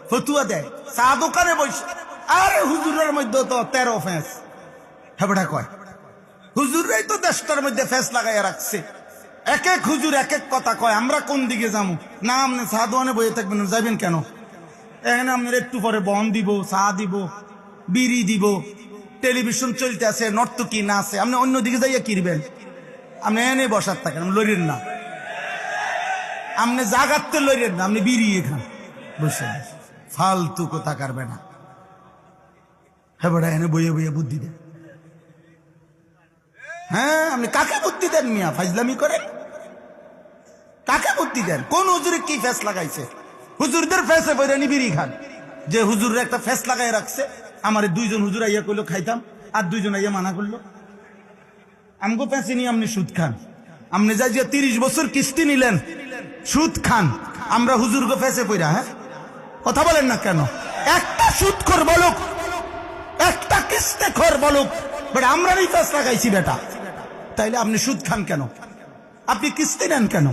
ফতুয়া দেয় চা দোকানে বসে। আরে হুজুরের মধ্যে তো 13 ফেস, হেবড়া কয় হুজুররাই তো দেশটার মধ্যে ফেস লাগাইয়া রাখছে। এক এক হুজুর এক এক কথা কয়, আমরা কোন দিকে যাবো? না আপনি চা দোকানে বসে থাকবেন, যাবেন কেন? এখানে আপনার একটু পরে বন দিব, চা দিব, বিড়ি দিব, টেলিভিশন চলতে আছে, নর্তকী না আছে, আপনি অন্যদিকে যাইয়া কিনবেন? আপনি এনে বসার থাকেন, লড়েন না, আপনি জাগাতে লড়েন না, আপনি বিড়ি খান বসে, ফালতু কথা কারবে না। হ্যাঁ বড়া এনে বইয়ে বইয়ে বুদ্ধি দেন। হ্যাঁ আপনি কাকে বুদ্ধি দেন মিয়া? ফাইজলামি করেন? কাকে বুদ্ধি দেন? কোন হুজুরে কি ফেস লাগাইছে? হুজুরদের ফেসে বইরা বিড়ি খান। যে হুজুরের একটা ফেস লাগাই রাখছে, আমার 2জন হুজুর আইয়া কইলো খাইতাম, আর 2জন আইয়া মানা করলো। আমগো ফেসে নিয়ে আপনি সুদ খান, আপনি যাই যে 30 বছর কিস্তি নিলেন, সুদ খান। আমরা হুজুরগো ফেসে পইরা, হ্যাঁ কথা বলেন না কেন? একটা সুদখোর বলুক, একটা কিস্তিখোর বলুক, বেটা আমরা ফেস লাগাইছি বেটা, তাইলে আপনি সুদ খান কেন? আপনি কিস্তি নেন কেন?